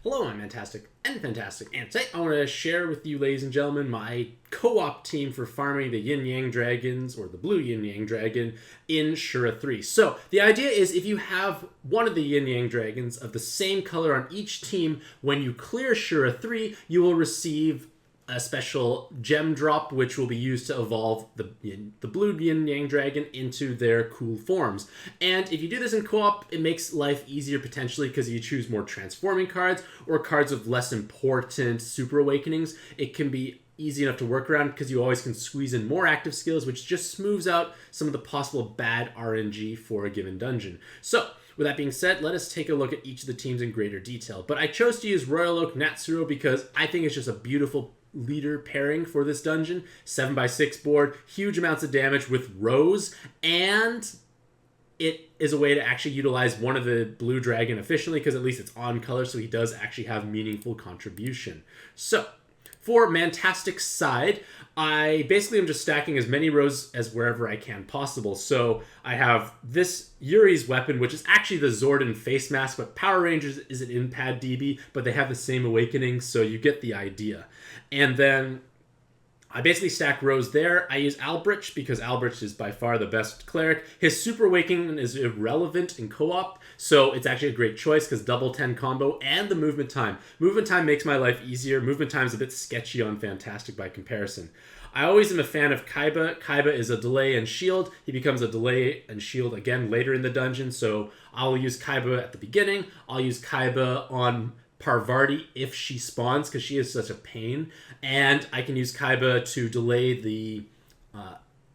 Hello, I'm Mantastic'c and Fantastic, and today I want to share with you, ladies and gentlemen, my co-op team for farming the Yin Yang Dragons, or the Blue Yin Yang Dragon, in SR3. So, the idea is if you have one of the Yin Yang Dragons of the same color on each team, when you clear SR3, you will receive a special gem drop, which will be used to evolve the blue Yin Yang Dragon into their cool forms. And if you do this in co-op, it makes life easier potentially because you choose more transforming cards or cards of less important super awakenings. It can be easy enough to work around because you always can squeeze in more active skills, which just smooths out some of the possible bad RNG for a given dungeon. So, with that being said, let us take a look at each of the teams in greater detail. But I chose to use Royal Oak Natsuru because I think it's just a beautiful leader pairing for this dungeon. 7x6 board, huge amounts of damage with Rose, and it is a way to actually utilize one of the blue dragon efficiently because at least it's on color, so he does actually have meaningful contribution. So, for Mantastic'c's side, I basically am just stacking as many rows as wherever I can possible. So I have this Yuri's weapon, which is actually the Zordon face mask, but Power Rangers is an Impad DB, but they have the same awakening, so you get the idea. And then I basically stack rows there. I use Albrich because Albrich is by far the best cleric. His super awakening is irrelevant in co-op, so it's actually a great choice because double 10 combo and the movement time. Movement time makes my life easier. Movement time is a bit sketchy on Fantastic by comparison. I always am a fan of Kaiba. Kaiba is a delay and shield. He becomes a delay and shield again later in the dungeon, so I'll use Kaiba at the beginning. I'll use Kaiba on Parvati if she spawns because she is such a pain, and I can use Kaiba to delay the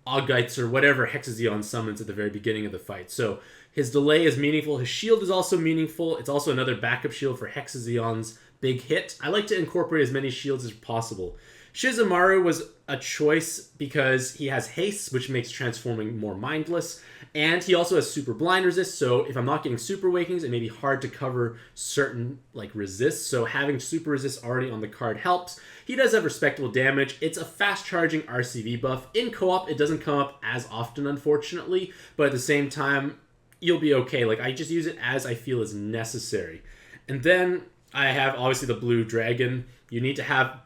Augites or whatever Hexazeon summons at the very beginning of the fight. So his delay is meaningful. His shield is also meaningful. It's also another backup shield for Hexazeon's big hit. I like to incorporate as many shields as possible. Shizumaru was a choice because he has haste, which makes transforming more mindless, and he also has super blind resist, so if I'm not getting super awakenings, it may be hard to cover certain resists, so having super resist already on the card helps. He does have respectable damage. It's a fast charging RCV buff. In co-op, it doesn't come up as often, unfortunately, but at the same time, you'll be okay. I just use it as I feel is necessary. And then I have obviously the blue dragon. You need to have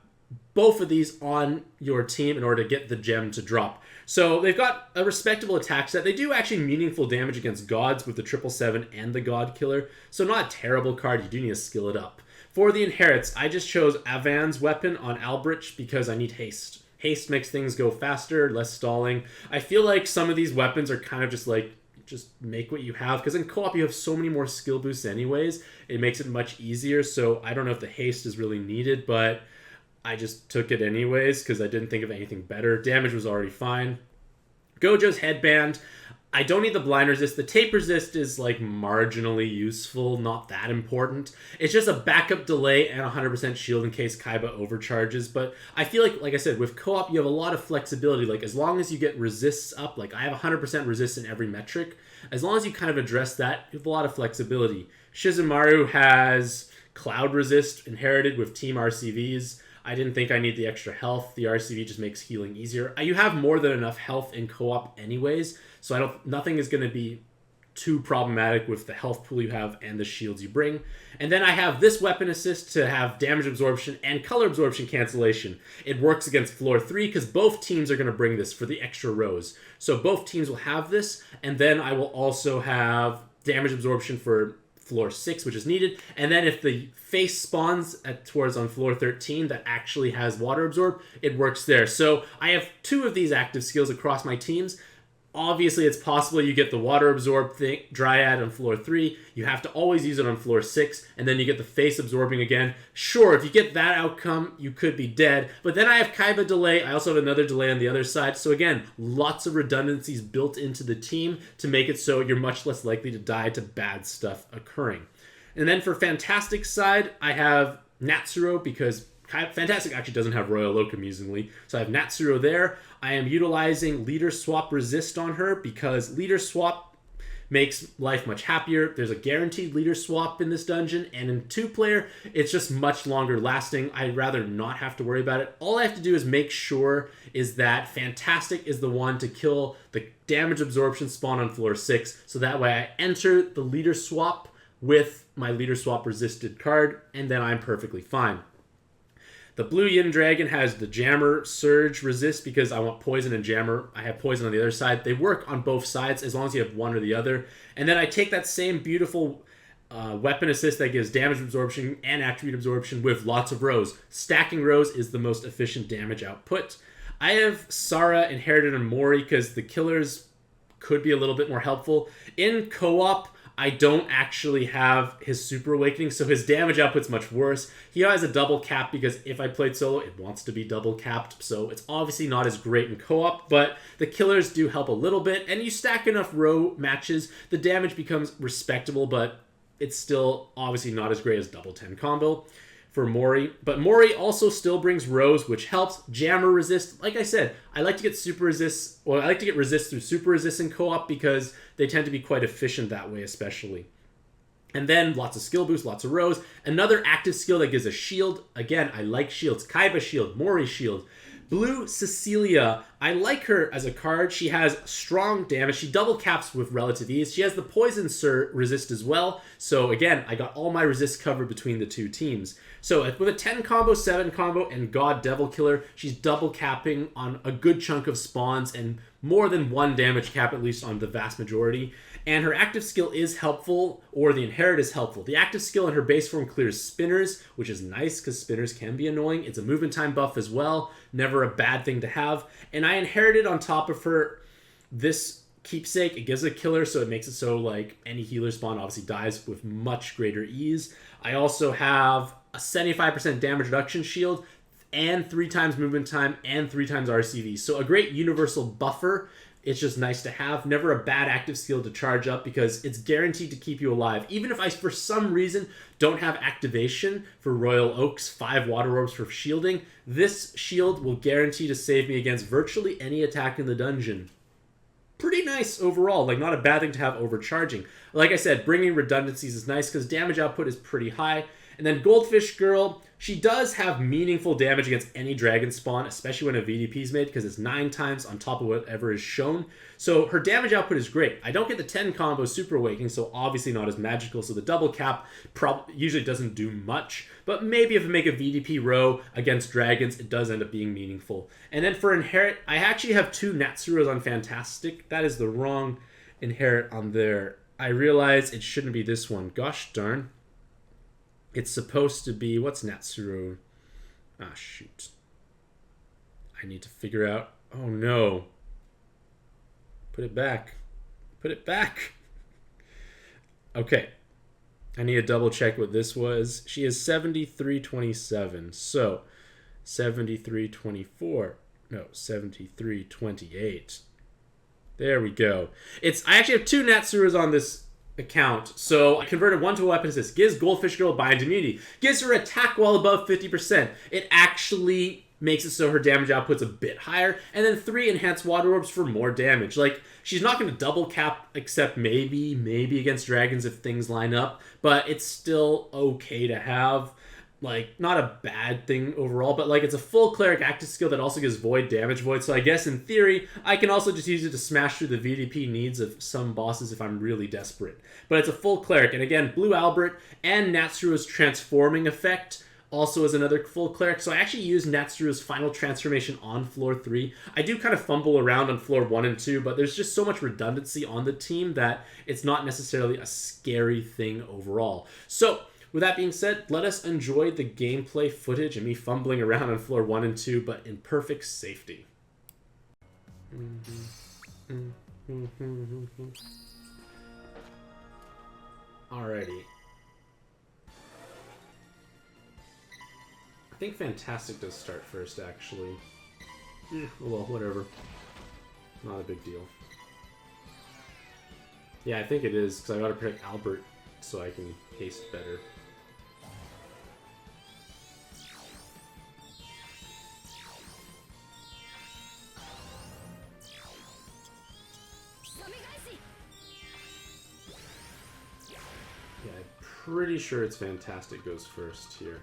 both of these on your team in order to get the gem to drop. So they've got a respectable attack set. They do actually meaningful damage against gods with the 777 and the God Killer. So not a terrible card. You do need to skill it up. For the inherits, I just chose Avan's weapon on Albrich because I need haste. Haste makes things go faster, less stalling. I feel like some of these weapons are kind of just make what you have, because in co-op you have so many more skill boosts anyways. It makes it much easier, so I don't know if the haste is really needed, but I just took it anyways because I didn't think of anything better. Damage was already fine. Gojo's headband. I don't need the blind resist. The tape resist is marginally useful, not that important. It's just a backup delay and 100% shield in case Kaiba overcharges. But I feel like I said, with co-op you have a lot of flexibility. As long as you get resists up, I have 100% resist in every metric. As long as you kind of address that, you have a lot of flexibility. Shizumaru has cloud resist inherited with team RCVs. I didn't think I need the extra health. The RCV just makes healing easier. You have more than enough health in co-op anyways, so nothing is going to be too problematic with the health pool you have and the shields you bring. And then I have this weapon assist to have damage absorption and color absorption cancellation. It works against floor 3 because both teams are going to bring this for the extra rows. So both teams will have this, and then I will also have damage absorption for floor 6, which is needed, and then if the face spawns towards on floor 13 that actually has water absorb, it works there. So I have 2 of these active skills across my teams. Obviously, it's possible you get the water absorb dryad on floor 3. You have to always use it on floor 6, and then you get the face absorbing again. Sure, if you get that outcome, you could be dead. But then I have Kaiba delay. I also have another delay on the other side. So again, lots of redundancies built into the team to make it so you're much less likely to die to bad stuff occurring. And then for Fantastic's side, I have Natsuru because Fantastic actually doesn't have Royal Oak, amusingly. So I have Natsuru there. I am utilizing Leader Swap Resist on her because Leader Swap makes life much happier. There's a guaranteed Leader Swap in this dungeon, and in 2-player, it's just much longer lasting. I'd rather not have to worry about it. All I have to do is make sure is that Fantastic is the one to kill the damage absorption spawn on floor 6, so that way I enter the Leader Swap with my leader swap resisted card, and then I'm perfectly fine. The blue Yin Dragon has the Jammer Surge resist because I want poison and Jammer. I have poison on the other side. They work on both sides as long as you have one or the other. And then I take that same beautiful weapon assist that gives damage absorption and attribute absorption with lots of rows. Stacking rows is the most efficient damage output. I have Sara inherited on Mori because the killers could be a little bit more helpful. In co-op, I don't actually have his Super Awakening, so his damage output's much worse. He has a double cap because if I played solo, it wants to be double capped, so it's obviously not as great in co-op, but the killers do help a little bit, and you stack enough row matches, the damage becomes respectable, but it's still obviously not as great as double 10 combo for Mori. But Mori also still brings rows, which helps. Jammer resist, like I said, I like to get super resist, or I like to get resist through super resist in co-op because they tend to be quite efficient that way, especially. And then lots of skill boosts, lots of rows. Another active skill that gives a shield. Again, I like shields. Kaiba shield, Mori shield. Blue Cecilia, I like her as a card. She has strong damage. She double caps with relative ease. She has the poison resist as well. So again, I got all my resist covered between the two teams. So with a 10 combo, 7 combo, and God Devil Killer, she's double capping on a good chunk of spawns and more than one damage cap, at least on the vast majority. And her active skill is helpful, or the inherit is helpful. The active skill in her base form clears spinners, which is nice because spinners can be annoying. It's a movement time buff as well. Never a bad thing to have. And I inherited on top of her this keepsake. It gives a killer, so it makes it so like any healer spawn obviously dies with much greater ease. I also have a 75% damage reduction shield and 3 times movement time and 3 times RCV. So a great universal buffer. It's just nice to have. Never a bad active skill to charge up because it's guaranteed to keep you alive. Even if I, for some reason, don't have activation for Royal Oak's 5 water orbs for shielding, this shield will guarantee to save me against virtually any attack in the dungeon. Pretty nice overall. Like, not a bad thing to have overcharging. Like I said, bringing redundancies is nice because damage output is pretty high. And then Goldfish Girl, she does have meaningful damage against any dragon spawn, especially when a VDP is made, because it's 9 times on top of whatever is shown. So her damage output is great. I don't get the 10 combo Super Awakening, so obviously not as magical, so the double cap usually doesn't do much. But maybe if I make a VDP row against dragons, it does end up being meaningful. And then for Inherit, I actually have 2 Natsurus on Mantastic'c. That is the wrong Inherit on there. I realize it shouldn't be this one. Gosh darn. It's supposed to be... What's Natsuru? Ah, shoot. I need to figure out... Oh, no. Put it back. Put it back. Okay. I need to double check what this was. She is 7327. So, 7324. No, 7328. There we go. I actually have 2 Natsurus on this account. So I converted 1 to a weapon assist. Gives Goldfish Girl bind immunity. Gives her attack while above 50%. It actually makes it so her damage output's a bit higher. And then 3 enhanced water orbs for more damage. Like, she's not going to double cap except maybe against dragons if things line up. But it's still okay to have. Like, not a bad thing overall, but like it's a full cleric active skill that also gives void damage void. So I guess in theory, I can also just use it to smash through the VDP needs of some bosses if I'm really desperate. But it's a full cleric. And again, Blue Albert and Natsuru's transforming effect also is another full cleric. So I actually use Natsuru's final transformation on floor 3. I do kind of fumble around on floor 1 and 2, but there's just so much redundancy on the team that it's not necessarily a scary thing overall. So with that being said, let us enjoy the gameplay footage and me fumbling around on floor 1 and 2, but in perfect safety. Alrighty. I think Mantastic'c does start first, actually. Well, whatever. Not a big deal. Yeah, I think it is, because I gotta pick Albert so I can haste better. Yeah, I'm pretty sure it's Mantastic'c goes first here.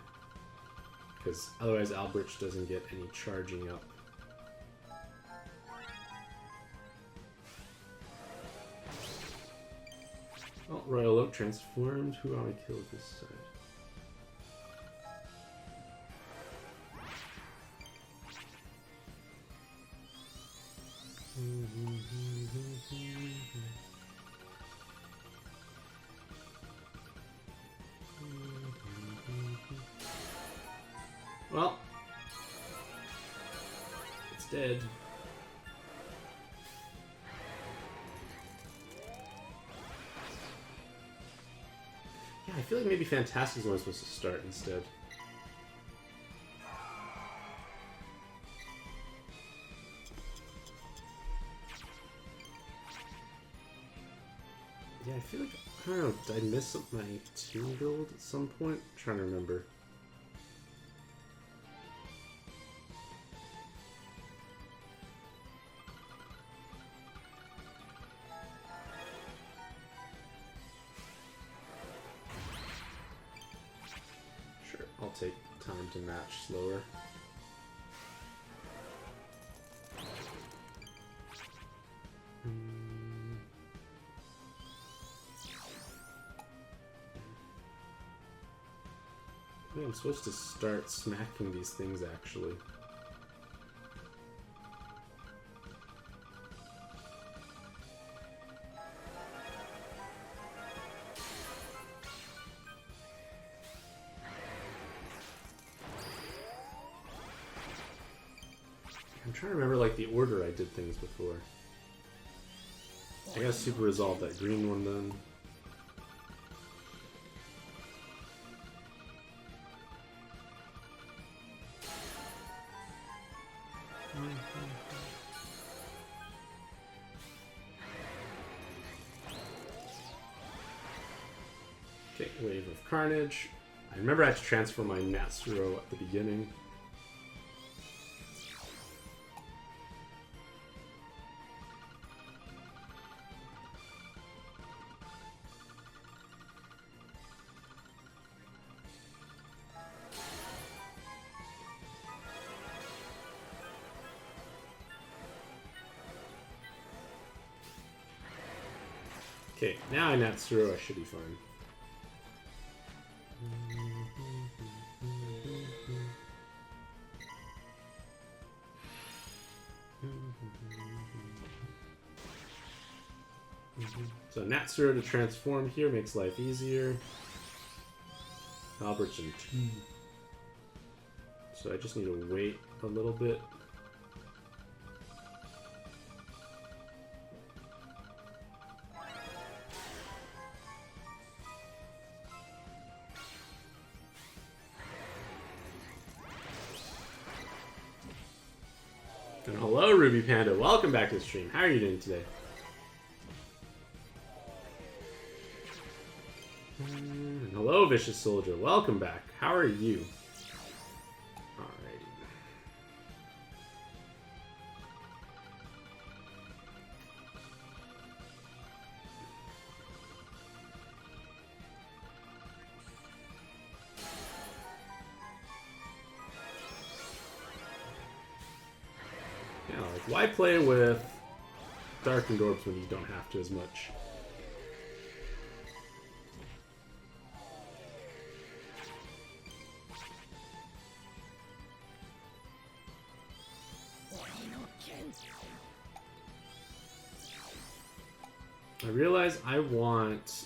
Because otherwise Albrecht doesn't get any charging up. Well, Royal Oak transformed. Who want to kill this side? Well, it's dead. Yeah, I feel like maybe Fantastic's one supposed to start instead. Yeah, I feel like, I don't know, did I miss my team build at some point? I'm trying to remember. Sure, I'll take time to match slower. I'm supposed to start smacking these things, actually. I'm trying to remember, like, the order I did things before. I gotta super resolve that green one, then. Okay, Wave of Carnage. I remember I had to transfer my Natsuru at the beginning. Okay, now I Natsuru, I should be fine. So Natsuru to transform here makes life easier. Albert's in 2. So I just need to wait a little bit. And hello, Ruby Panda. Welcome back to the stream. How are you doing today? And hello, Vicious Soldier. Welcome back. How are you? Alrighty. Yeah, like, why play with Darkened Orbs when you don't have to as much? I realize I want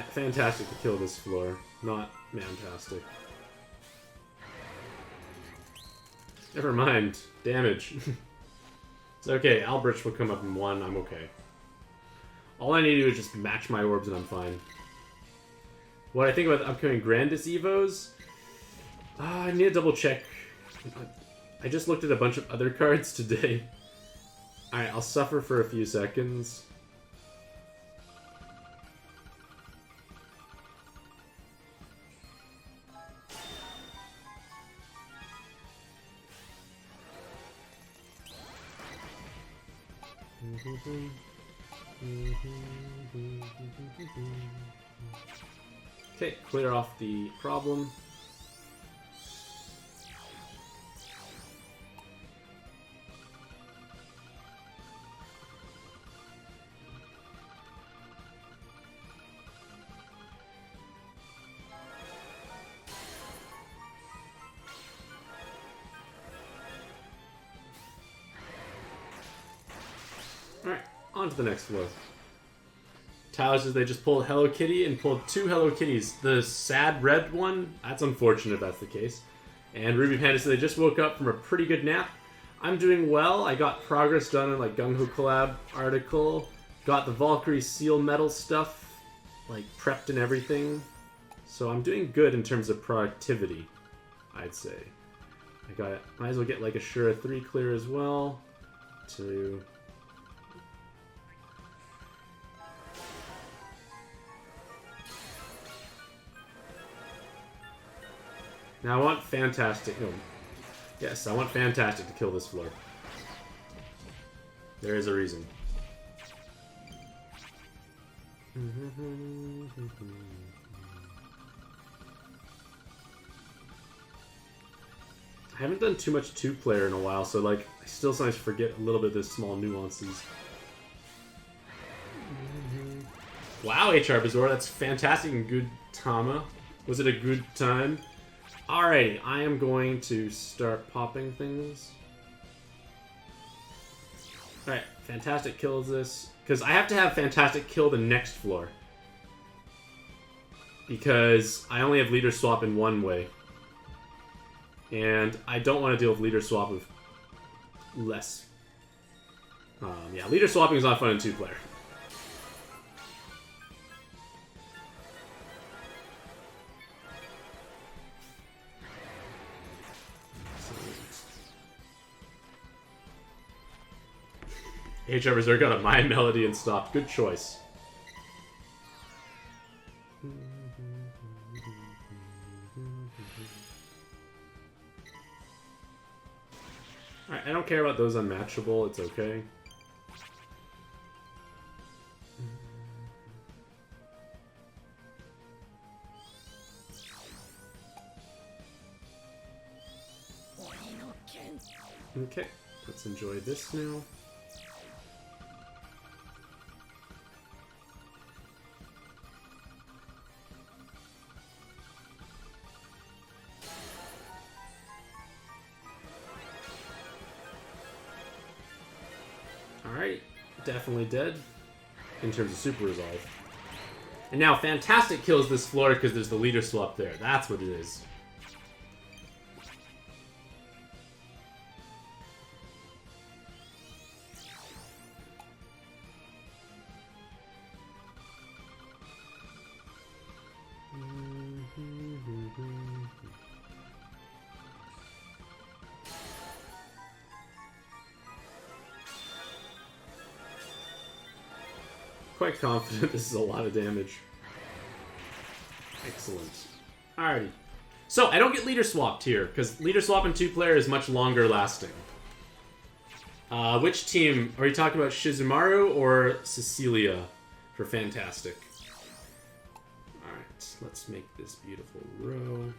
Fantastic to kill this floor, not Mantastic. Never mind. Damage. It's okay. Albrecht will come up in 1. I'm okay. All I need to do is just match my orbs and I'm fine. What I think about the upcoming Grandis Evos? I need to double check. I just looked at a bunch of other cards today. Alright, I'll suffer for a few seconds. Okay, clear off the problem. On to the next floor. Tyler says they just pulled Hello Kitty and pulled 2 Hello Kitties. The sad red one, that's unfortunate if that's the case. And Ruby Panda says they just woke up from a pretty good nap. I'm doing well. I got progress done in like Gung Ho Collab article. Got the WoC3 seal metal stuff like prepped and everything. So I'm doing good in terms of productivity, I'd say. Might as well get like a SR3 clear as well. Now I want Fantastic. No. Yes, I want Fantastic to kill this floor. There is a reason. I haven't done too much 2-player in a while, so like I still sometimes forget a little bit of the small nuances. Wow, HR Bazaar, that's fantastic and good, Tama. Was it a good time? Alrighty, I am going to start popping things. Alright, Fantastic kills this. Because I have to have Fantastic kill the next floor. Because I only have leader swap in one way. And I don't want to deal with leader swap with less. Yeah, leader swapping is not fun in 2-player. HR Berserk got a My Melody and stopped. Good choice. Alright, I don't care about those unmatchable. It's okay. Okay, let's enjoy this now. Alright, definitely dead in terms of super resolve. And now Fantastic kills this floor because there's the leader swap there. That's what it is. Quite confident this is a lot of damage. Excellent. Alrighty. So, I don't get leader swapped here, because leader swap in 2-player is much longer lasting. Which team? Are you talking about Shizumaru or Cecilia for Fantastic? Alright, let's make this beautiful row.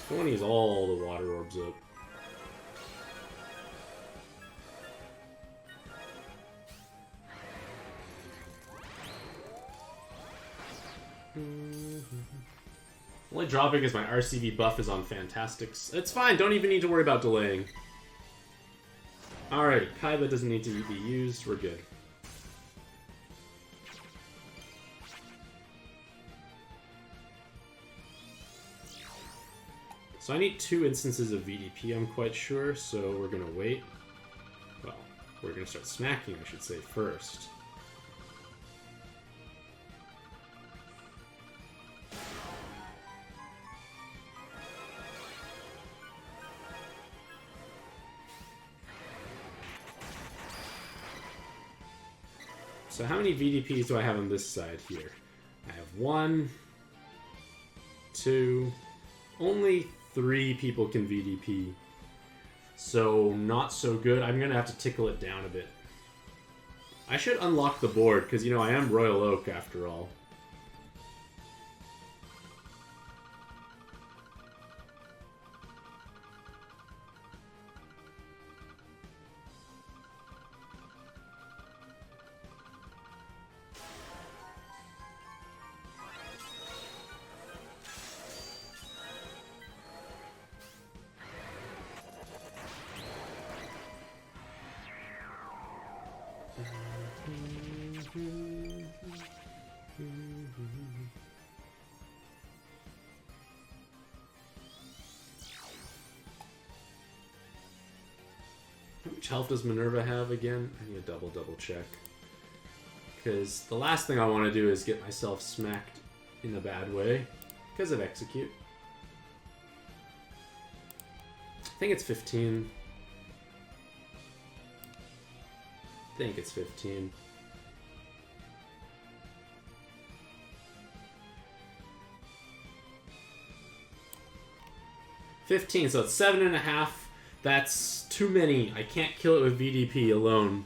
I want to use all the water orbs up. Only drawback is my RCB buff is on Fantastic's. It's fine, don't even need to worry about delaying. Alrighty, Kaiba doesn't need to be used, we're good. So I need 2 instances of VDP, I'm quite sure, so we're gonna wait. Well, we're gonna start smacking, I should say, first. So how many VDPs do I have on this side here? I have 1, 2, only 3 people can VDP. So, not so good. I'm going to have to tickle it down a bit. I should unlock the board, because, you know, I am Royal Oak after all. How much health does Minerva have again? I need to double check. Because the last thing I want to do is get myself smacked in a bad way because of Execute. I think it's 15. I think it's 15. So it's 7.5. That's too many. I can't kill it with VDP alone.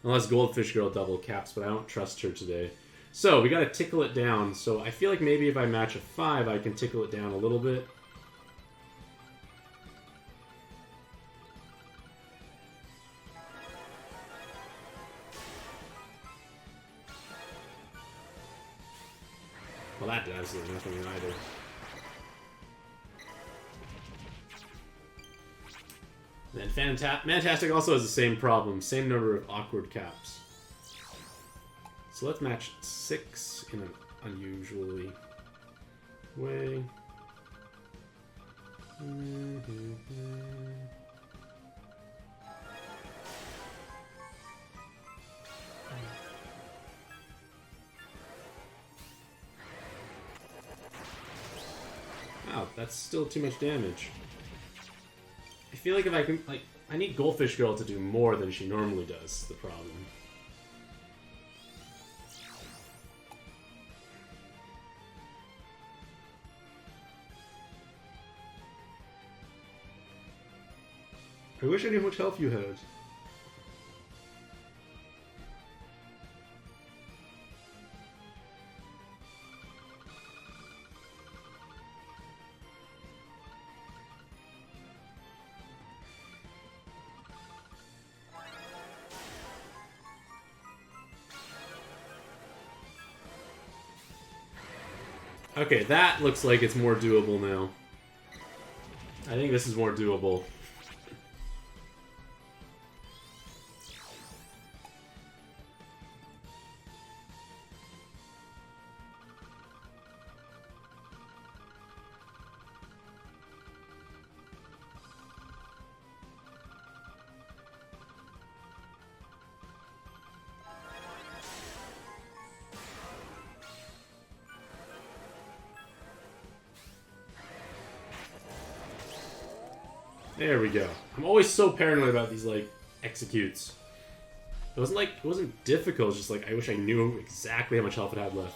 Unless Goldfish Girl double caps, but I don't trust her today. So, we gotta tickle it down. So, I feel like maybe if I match a 5, I can tickle it down a little bit. Well, that did absolutely nothing either. And then Mantastic'c also has the same problem, same number of awkward caps. So let's match 6 in an unusually way. Wow, that's still too much damage. I feel like if I can, like, I need Goldfish Girl to do more than she normally does, the problem. I wish I knew how much health you had. Okay, that looks like it's more doable now. I think this is more doable. There we go. I'm always so paranoid about these, like, executes. It wasn't difficult, it's just like, I wish I knew exactly how much health it had left.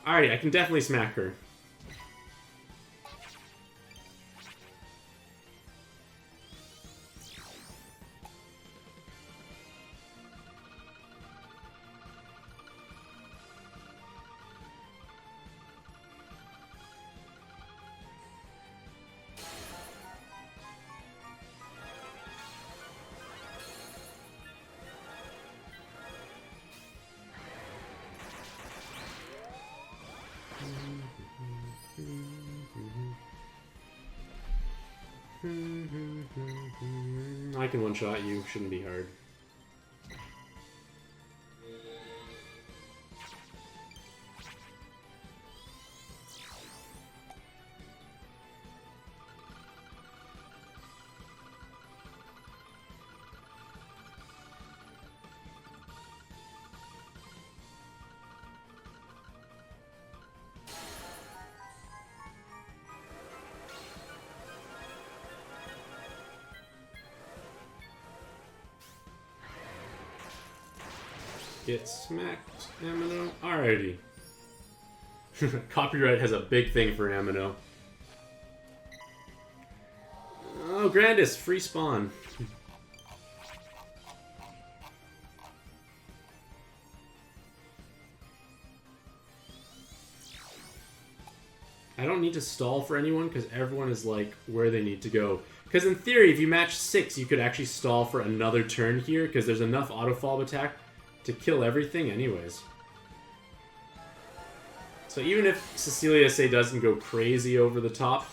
Alrighty, I can definitely smack her. I can one-shot you, shouldn't be hard. Get smacked, Amino. Alrighty. Copyright has a big thing for Amino. Oh, Grandis, free spawn. I don't need to stall for anyone because everyone is like where they need to go. Because in theory, if you match 6, you could actually stall for another turn here because there's enough auto-follow attack to kill everything anyways. So even if Cecilia, say, doesn't go crazy over the top,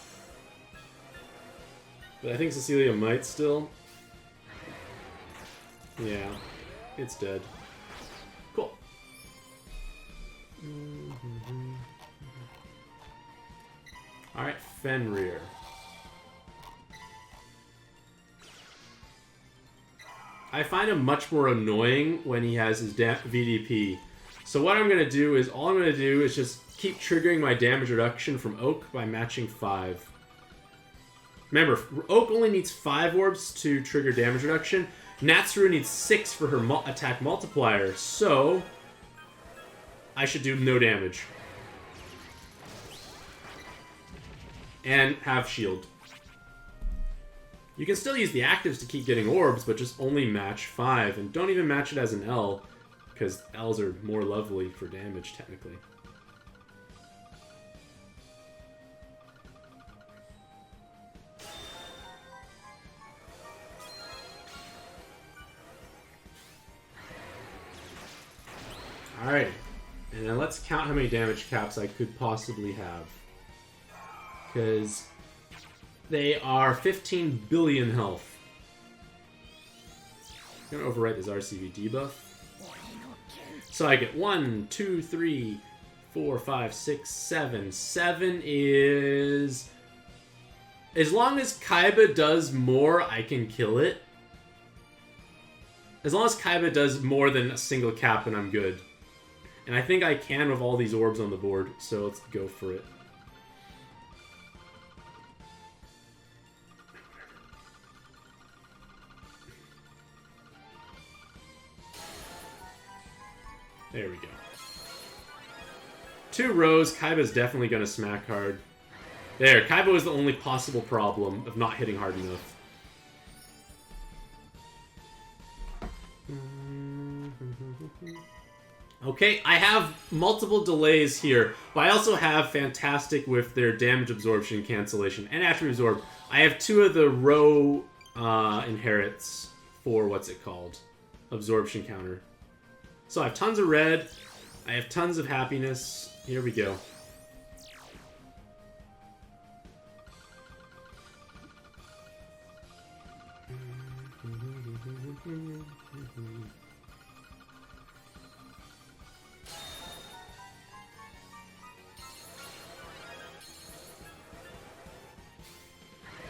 but I think Cecilia might still. Yeah, it's dead. Alright, Fenrir. I find him much more annoying when he has his VDP. So what I'm going to do is, all I'm going to do is just keep triggering my damage reduction from Oak by matching 5. Remember, Oak only needs 5 orbs to trigger damage reduction. Natsuru needs 6 for her attack multiplier, so I should do no damage. And have shield. You can still use the actives to keep getting orbs, but just only match 5. And don't even match it as an L, because L's are more lovely for damage, technically. Alright, and then let's count how many damage caps I could possibly have. Because they are 15 billion health. I'm going to overwrite this RCV debuff. So I get 1, 2, 3, 4, 5, 6, 7. 7 is... As long as Kaiba does more, I can kill it. As long as Kaiba does more than a single cap, and I'm good. And I think I can with all these orbs on the board, so let's go for it. There we go. 2 rows, Kaiba's definitely going to smack hard. There, Kaiba was the only possible problem of not hitting hard enough. Okay, I have multiple delays here, but I also have Fantastic with their damage absorption cancellation and attribute absorb. I have 2 of the row inherits for what's it called? Absorption counter. So I have tons of red, I have tons of happiness. Here we go.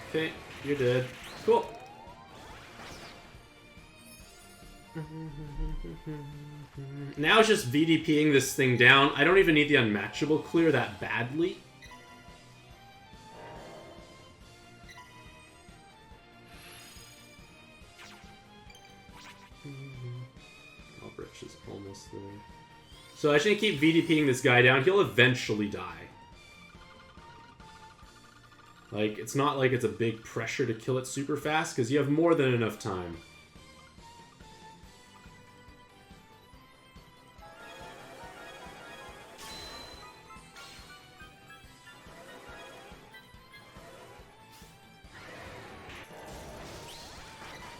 Okay, you're dead. Cool. Now it's just VDPing this thing down. I don't even need the unmatchable clear that badly. Albrecht is almost there. So I shouldn't keep VDPing this guy down. He'll eventually die. Like, it's not like it's a big pressure to kill it super fast, because you have more than enough time.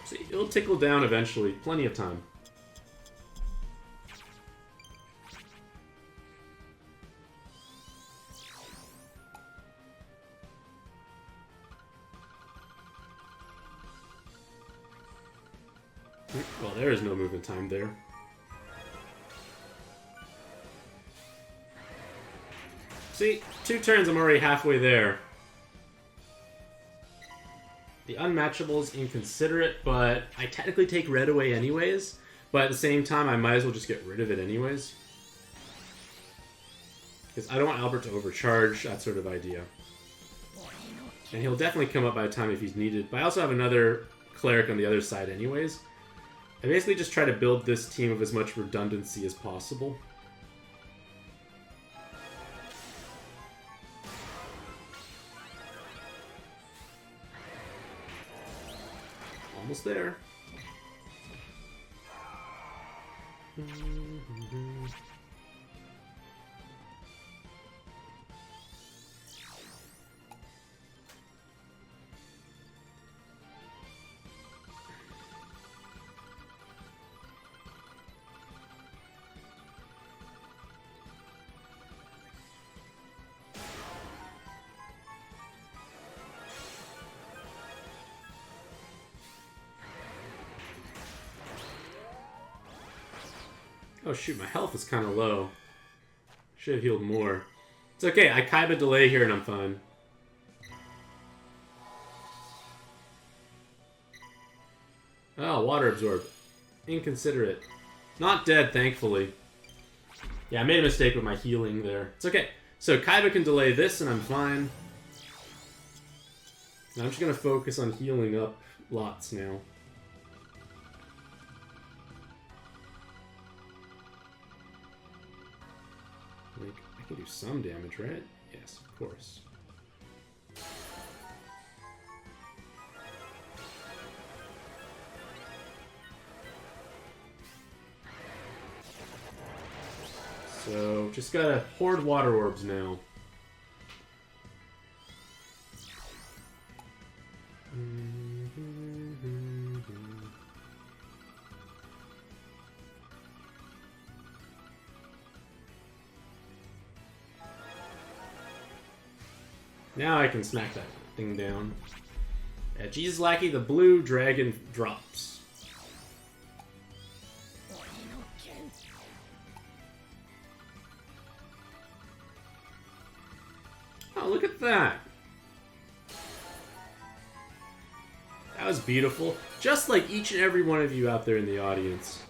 See, it'll tickle down eventually. Plenty of time. Well, there is no movement time there. See, 2 turns, I'm already halfway there. The unmatchable is inconsiderate, but I technically take red away anyways. But at the same time, I might as well just get rid of it anyways. Because I don't want Albert to overcharge, that sort of idea. And he'll definitely come up by the time if he's needed. But I also have another cleric on the other side anyways. I basically just try to build this team with as much redundancy as possible. Almost there. Oh shoot, my health is kind of low. Should have healed more. It's okay, I Kaiba delay here and I'm fine. Oh, water absorb. Inconsiderate. Not dead, thankfully. Yeah, I made a mistake with my healing there. It's okay. So Kaiba can delay this and I'm fine. And I'm just going to focus on healing up lots now. Like, I can do some damage, right? Yes, of course. So, just gotta hoard water orbs now. Now I can smack that thing down. At Jesus Lackey, the blue dragon drops. Oh, look at that. That was beautiful. Just like each and every one of you out there in the audience.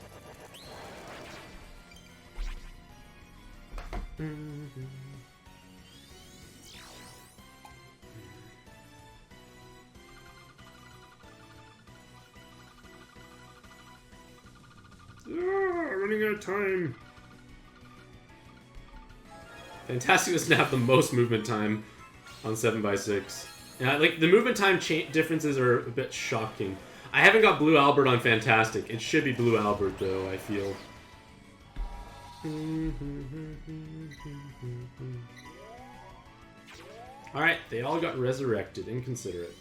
Running out of time. Fantastic doesn't have the most movement time on 7x6. Yeah, like the movement time differences are a bit shocking. I haven't got Blue Albert on Fantastic. It should be Blue Albert though, I feel. Alright, they all got resurrected. Inconsiderate.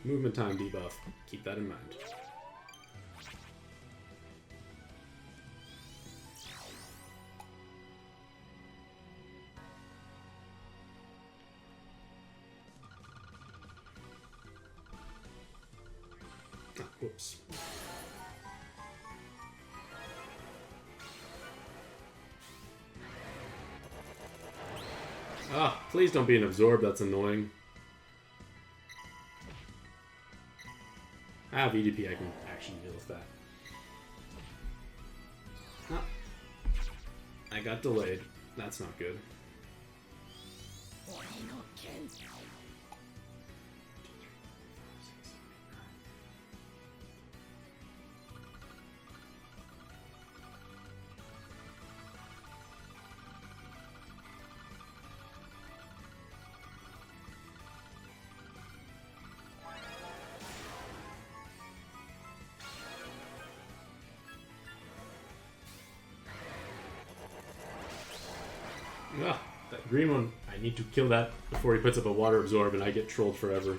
Movement time debuff. Keep that in mind. Ah, whoops. Ah, please don't be an absorb, that's annoying. I have EDP, I can actually deal with that. Ah. I got delayed. That's not good. Ugh, that green one, I need to kill that before he puts up a water absorb and I get trolled forever.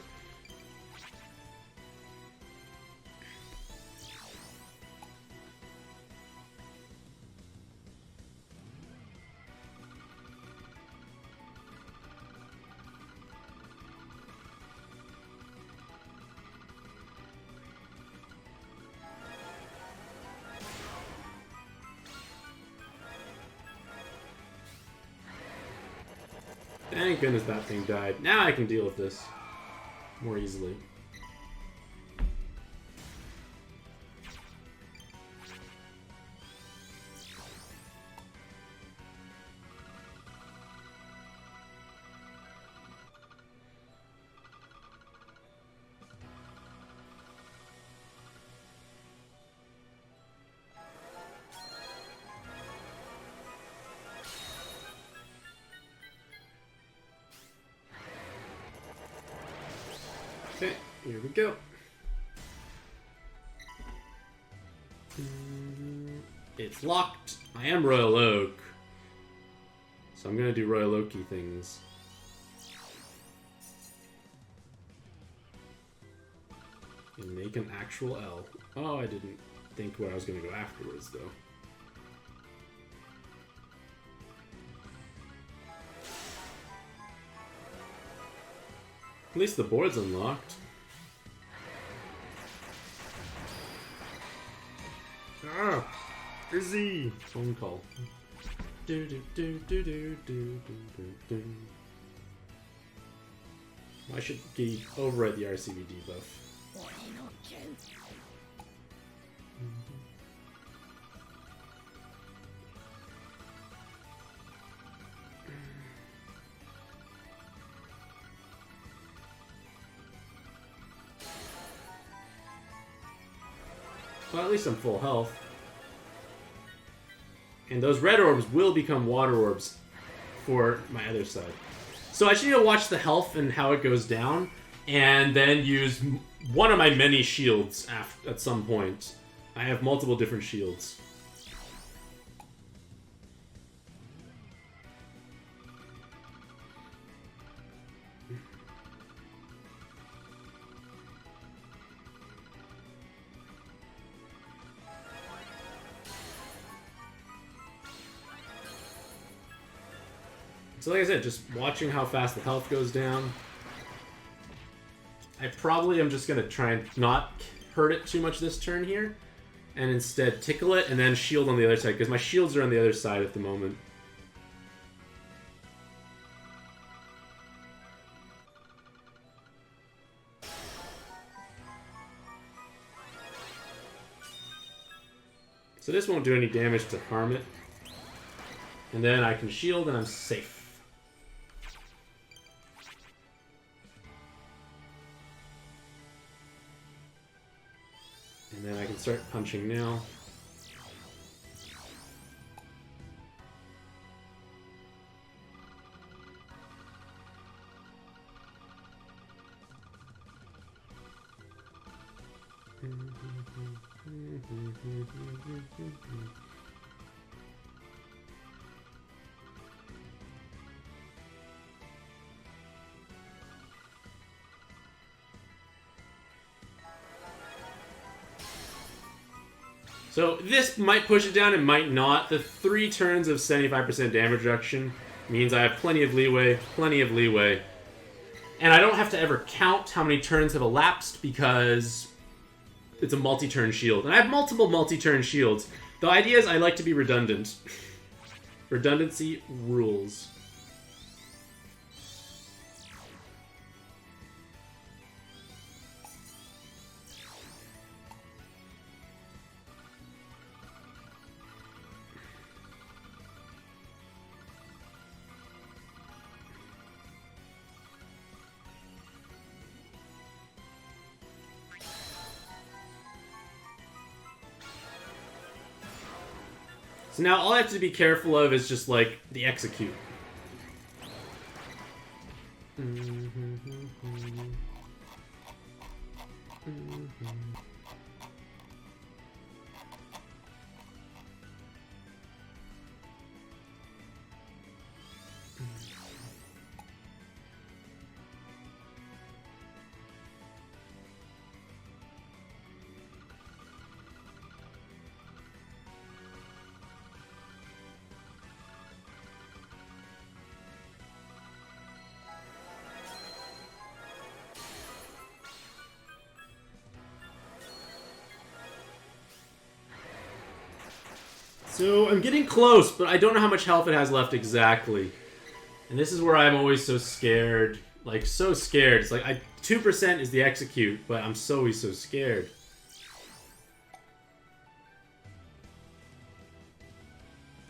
Thank goodness that thing died. Now I can deal with this more easily. Okay, here we go. It's locked. I am Royal Oak. So So I'm gonna do Royal Loki things. And make an actual L. Oh, I didn't think where I was gonna go afterwards, though. At least the board's unlocked. Ah! Izzy! Phone call. Do do do do do do do do. I should override the RCB debuff. Well, at least I'm full health. And those red orbs will become water orbs for my other side. So I should need to watch the health and how it goes down, and then use one of my many shields at some point. I have multiple different shields. So like I said, just watching how fast the health goes down. I probably am just going to try and not hurt it too much this turn here, and instead tickle it and then shield on the other side, because my shields are on the other side at the moment. So this won't do any damage to harm it. And then I can shield and I'm safe. And then I can start punching now. So this might push it down, it might not. The 3 turns of 75% damage reduction means I have plenty of leeway. And I don't have to ever count how many turns have elapsed because it's a multi-turn shield. And I have multiple multi-turn shields. The idea is I like to be redundant. Redundancy rules. So now all I have to be careful of is just like the execute. So I'm getting close, but I don't know how much health it has left exactly. And this is where I'm always so scared. Like, so scared. It's like, 2% is the execute, but I'm always so scared.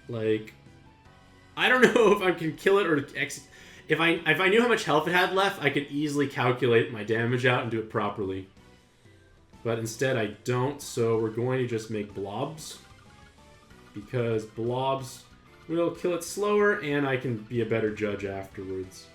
Like, I don't know if I can kill it or execute. If I knew how much health it had left, I could easily calculate my damage out and do it properly. But instead I don't, so we're going to just make blobs. Because blobs will kill it slower, and I can be a better judge afterwards.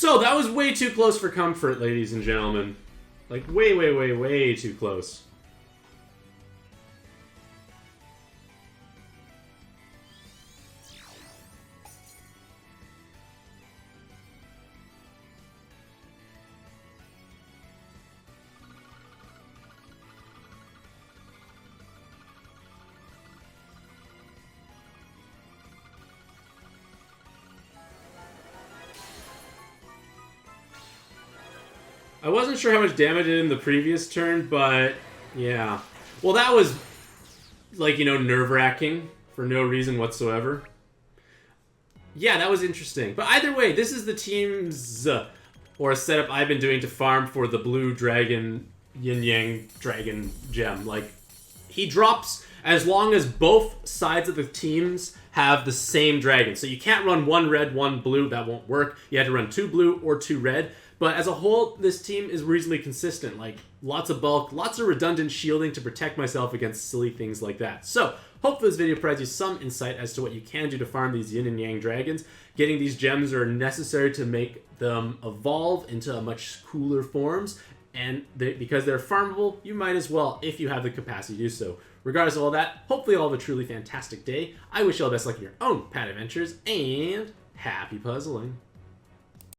So, that was way too close for comfort, ladies and gentlemen. Like, way, way, way, way too close. I wasn't sure how much damage it did in the previous turn, but yeah. Well, that was, like, you know, nerve-wracking for no reason whatsoever. Yeah, that was interesting. But either way, this is the team's, or a setup I've been doing to farm for the blue dragon, yin-yang dragon gem. Like, he drops as long as both sides of the teams have the same dragon. So you can't run one red, one blue. That won't work. You have to run 2 blue or 2 red. But as a whole, this team is reasonably consistent. Like, lots of bulk, lots of redundant shielding to protect myself against silly things like that. So, hopefully this video provides you some insight as to what you can do to farm these yin and yang dragons. Getting these gems are necessary to make them evolve into much cooler forms. And because they're farmable, you might as well, if you have the capacity to do so. Regardless of all that, hopefully you'll have a truly fantastic day. I wish you all the best luck in your own pad adventures, and happy puzzling.